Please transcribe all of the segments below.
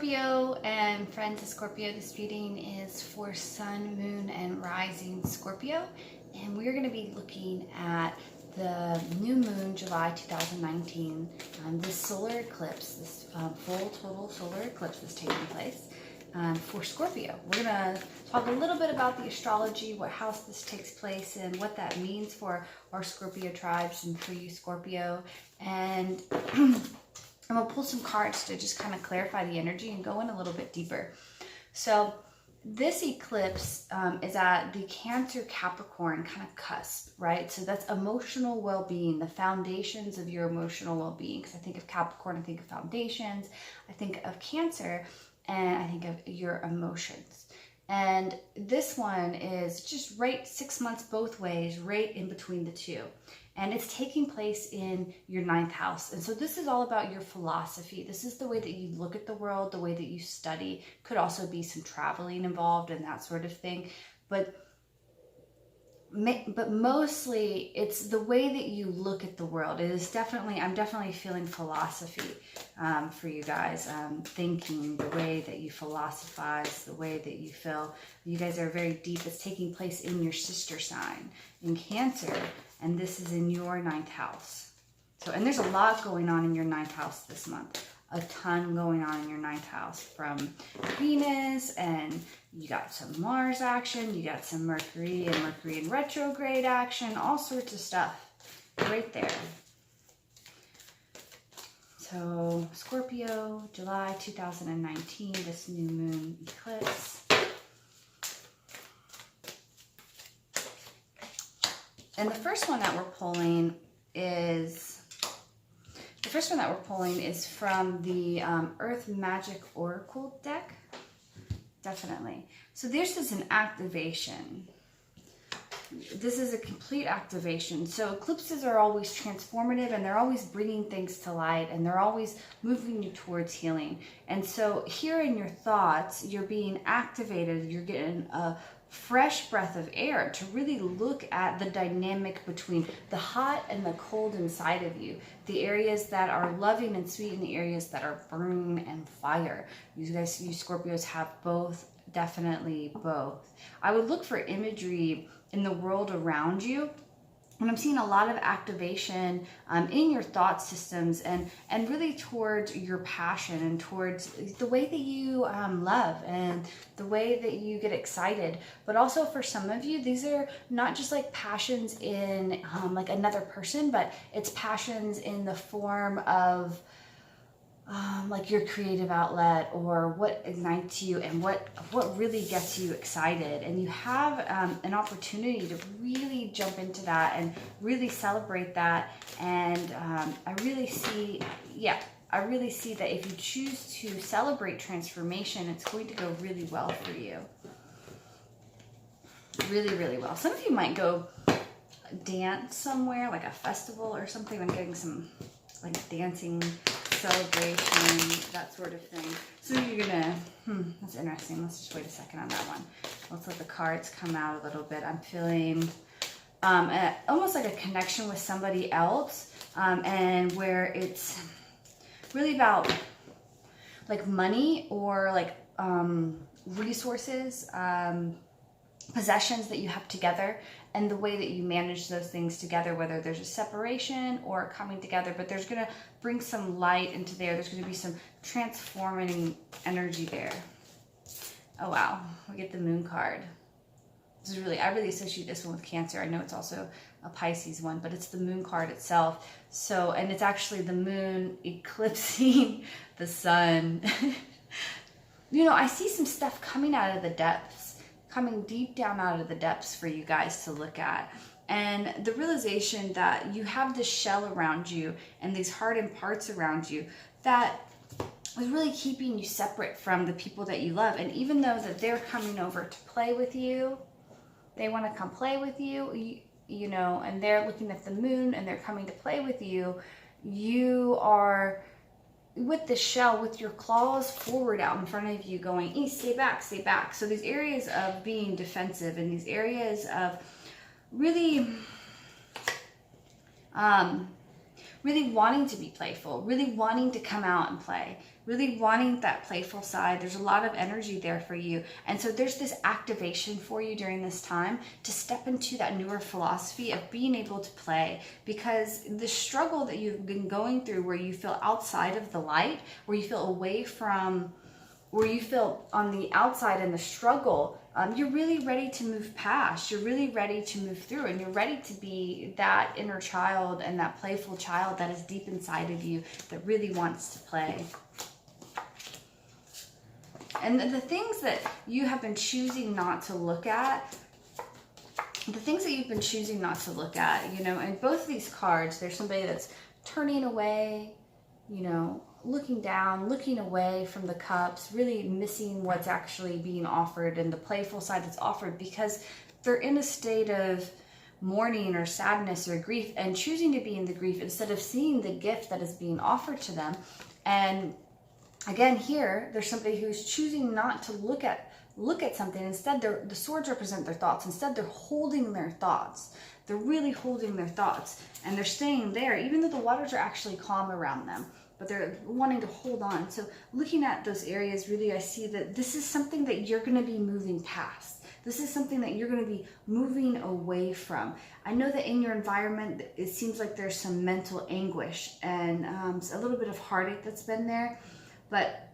Scorpio and friends of Scorpio, this reading is for Sun, Moon, and Rising Scorpio. And we're going to be looking at the new moon, July 2019, this solar eclipse, this full total solar eclipse that's taking place for Scorpio. We're going to talk a little bit about the astrology, what house this takes place in, what that means for our Scorpio tribes and for you, Scorpio. And I'm going to pull some cards to just kind of clarify the energy and go in a little bit deeper. So this eclipse is at the Cancer Capricorn kind of cusp, right? So that's emotional well-being, the foundations of your emotional well-being. Because I think of Capricorn, I think of foundations, I think of Cancer, and I think of your emotions. And this one is just right 6 months both ways, right in between the two. And it's taking place in your 9th house. And so this is all about your philosophy. This is the way that you look at the world, the way that you study. Could also be some traveling involved and that sort of thing. But mostly it's the way that you look at the world. It is definitely, I'm definitely feeling philosophy for you guys. Thinking, the way that you philosophize, the way that you feel. You guys are very deep. It's taking place in your sister sign, in Cancer. And this is in your 9th house. So, and there's a lot going on in your 9th house this month. A ton going on in your 9th house, from Venus, and you got some Mars action, you got some Mercury and Mercury in retrograde action, all sorts of stuff right there. So Scorpio, July 2019, this new moon eclipse. And the first one that we're pulling is from the Earth Magic Oracle deck. Definitely. So this is an activation. This is a complete activation. So eclipses are always transformative, and they're always bringing things to light, and they're always moving you towards healing. And so here in your thoughts, you're being activated. You're getting a fresh breath of air to really look at the dynamic between the hot and the cold inside of you, the areas that are loving and sweet and the areas that are burning and fire. You guys, you Scorpios, have both, definitely both. I would look for imagery in the world around you. And I'm seeing a lot of activation in your thought systems and really towards your passion and towards the way that you love and the way that you get excited. But also for some of you, these are not just like passions in like another person, but it's passions in the form of like your creative outlet, or what ignites you and what really gets you excited. And you have an opportunity to really jump into that and really celebrate that. And I really see that if you choose to celebrate transformation, it's going to go really well for you. Really, really well. Some of you might go dance somewhere, like a festival or something. I'm getting some like dancing celebration, that sort of thing. So you're gonna, that's interesting. Let's just wait a second on that one. Let's let the cards come out a little bit. I'm feeling almost like a connection with somebody else, and where it's really about like money or like resources, possessions that you have together, and the way that you manage those things together, whether there's a separation or a coming together. But there's going to bring some light into there. There's going to be some transforming energy there. Oh, wow. We get the moon card. This is really, I really associate this one with Cancer. I know it's also a Pisces one, but it's the moon card itself. So, and it's actually the moon eclipsing the sun. You know, I see some stuff coming out of the depths, coming deep down out of the depths for you guys to look at. And the realization that you have this shell around you and these hardened parts around you that was really keeping you separate from the people that you love. And even though that they're coming over to play with you, they want to come play with you, you know, and they're looking at the moon and they're coming to play with you, you are with the shell, with your claws forward out in front of you, going, stay back, stay back. So these areas of being defensive and these areas of really really wanting to be playful, really wanting to come out and play, really wanting that playful side. There's a lot of energy there for you. And so there's this activation for you during this time to step into that newer philosophy of being able to play, because the struggle that you've been going through where you feel outside of the light, where you feel away from, where you feel on the outside in the struggle, you're really ready to move past. You're really ready to move through, and you're ready to be that inner child and that playful child that is deep inside of you that really wants to play. And the things that you have been choosing not to look at, you know, in both of these cards, there's somebody that's turning away, you know, looking down, looking away from the cups, really missing what's actually being offered and the playful side that's offered, because they're in a state of mourning or sadness or grief and choosing to be in the grief instead of seeing the gift that is being offered to them. And again, here, there's somebody who's choosing not to look at something. Instead, the swords represent their thoughts. Instead, they're holding their thoughts. They're really holding their thoughts, and they're staying there, even though the waters are actually calm around them, but they're wanting to hold on. So looking at those areas, really, I see that this is something that you're going to be moving past. This is something that you're going to be moving away from. I know that in your environment, it seems like there's some mental anguish and a little bit of heartache that's been there. But,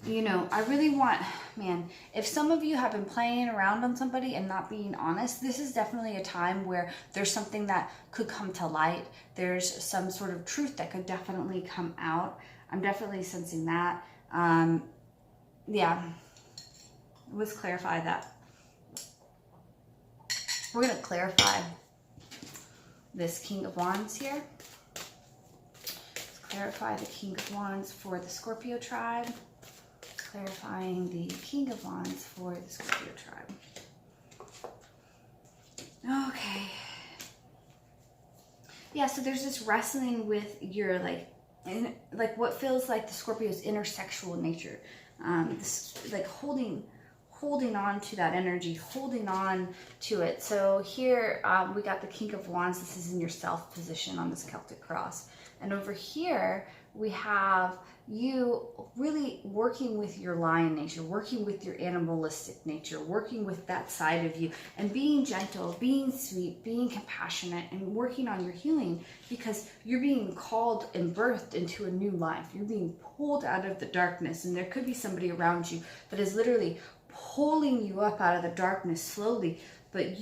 you know, I really want, man, if some of you have been playing around on somebody and not being honest, this is definitely a time where there's something that could come to light. There's some sort of truth that could definitely come out. I'm definitely sensing that. Yeah, let's clarify that. We're going to clarify this King of Wands here. Let's clarify the King of Wands for the Scorpio tribe. Clarifying the King of Wands for the Scorpio tribe. Okay. Yeah, so there's this wrestling with your, like what feels like the Scorpio's intersexual nature. This, like holding on to that energy, holding on to it. So here we got the King of Wands. This is in your self position on this Celtic cross. And over here we have you really working with your lion nature, working with your animalistic nature, working with that side of you, and being gentle, being sweet, being compassionate, and working on your healing, because you're being called and birthed into a new life. You're being pulled out of the darkness, and there could be somebody around you that is literally pulling you up out of the darkness slowly. But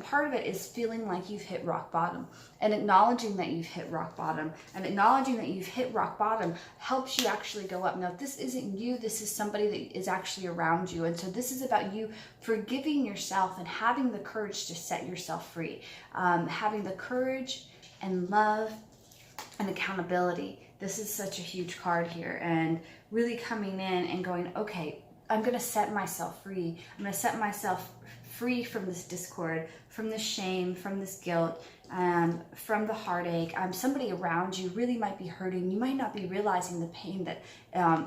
part of it is feeling like you've hit rock bottom, and acknowledging that you've hit rock bottom, and acknowledging that you've hit rock bottom helps you actually go up. Now, this isn't you, this is somebody that is actually around you. And so this is about you forgiving yourself and having the courage to set yourself free. Having the courage and love and accountability. This is such a huge card here, and really coming in and going, okay, I'm going to set myself free. I'm going to set myself free from this discord, from this shame, from this guilt, from the heartache. Somebody around you really might be hurting. You might not be realizing the pain that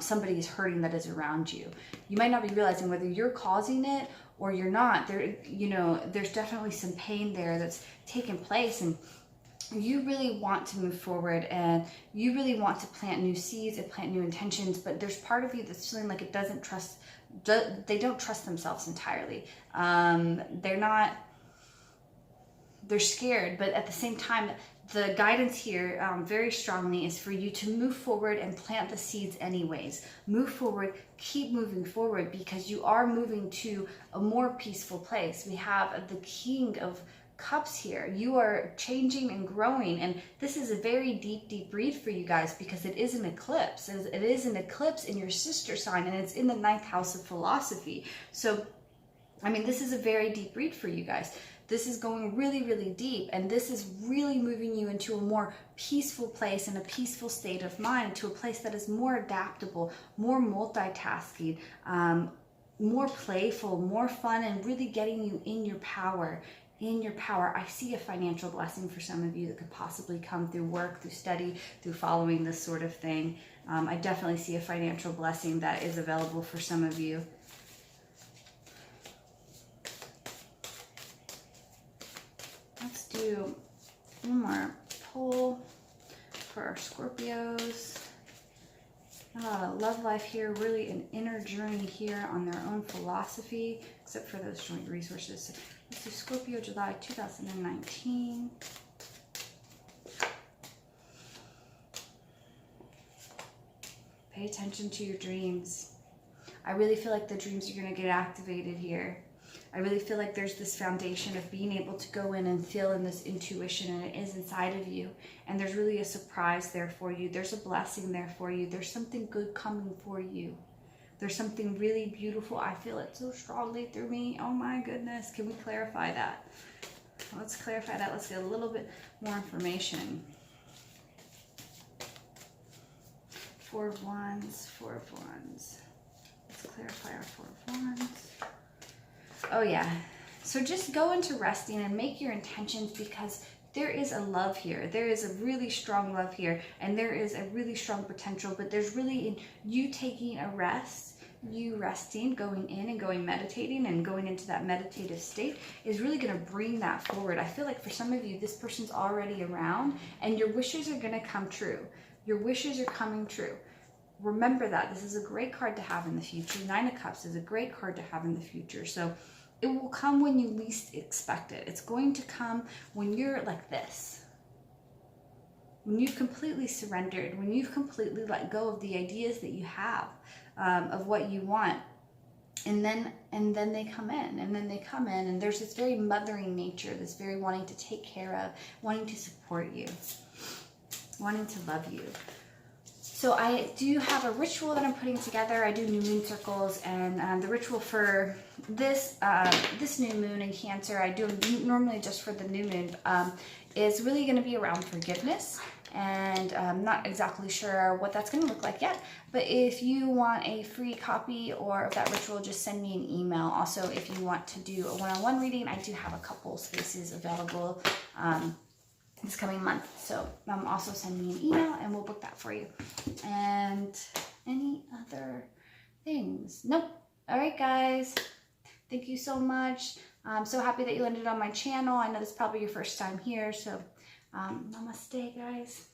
somebody is hurting that is around you. You might not be realizing whether you're causing it or you're not. There's definitely some pain there that's taken place, and you really want to move forward, and you really want to plant new seeds and plant new intentions, but there's part of you that's feeling like they don't trust themselves entirely. They're scared, but at the same time, the guidance here very strongly is for you to move forward and plant the seeds anyways. Move forward, keep moving forward, because you are moving to a more peaceful place. We have the King of Cups here. You are changing and growing, and this is a very deep read for you guys, because it is an eclipse. It is an eclipse in your sister sign, and it's in the 9th house of philosophy. So this is a very deep read for you guys. This is going really deep, and this is really moving you into a more peaceful place and a peaceful state of mind, to a place that is more adaptable, more multitasking, more playful, more fun, and really getting you in your power. I see a financial blessing for some of you that could possibly come through work, through study, through following this sort of thing. I definitely see a financial blessing that is available for some of you. Let's do one more pull. for our Scorpios. Love life here, really an inner journey here on their own philosophy, except for those joint resources. Let's do Scorpio, July 2019. Pay attention to your dreams. I really feel like the dreams are going to get activated here. I really feel like there's this foundation of being able to go in and feel in this intuition, and it is inside of you. And there's really a surprise there for you. There's a blessing there for you. There's something good coming for you. There's something really beautiful. I feel it so strongly through me. Oh my goodness. Can we clarify that? Let's clarify that. Let's get a little bit more information. Four of Wands, Four of Wands. Let's clarify our Four of Wands. Oh yeah, so just go into resting and make your intentions, because there is a love here. There is a really strong love here, and there is a really strong potential, but there's really in you taking a rest, you resting, going in and going meditating and going into that meditative state is really going to bring that forward. I feel like for some of you, this person's already around and your wishes are going to come true. Your wishes are coming true. Remember that. This is a great card to have in the future. Nine of Cups is a great card to have in the future. So it will come when you least expect it. It's going to come when you're like this. When you've completely surrendered, when you've completely let go of the ideas that you have of what you want. And then they come in, and there's this very mothering nature, this very wanting to take care of, wanting to support you, wanting to love you. So I do have a ritual that I'm putting together. I do new moon circles, and the ritual for this new moon in Cancer, I do normally just for the new moon, is really going to be around forgiveness. And I'm not exactly sure what that's going to look like yet. But if you want a free copy or of that ritual, just send me an email. Also, if you want to do a one-on-one reading, I do have a couple spaces available this coming month. So also send me an email and we'll book that for you. And any other things? Nope. All right, guys. Thank you so much. I'm so happy that you landed on my channel. I know this is probably your first time here, so namaste, guys.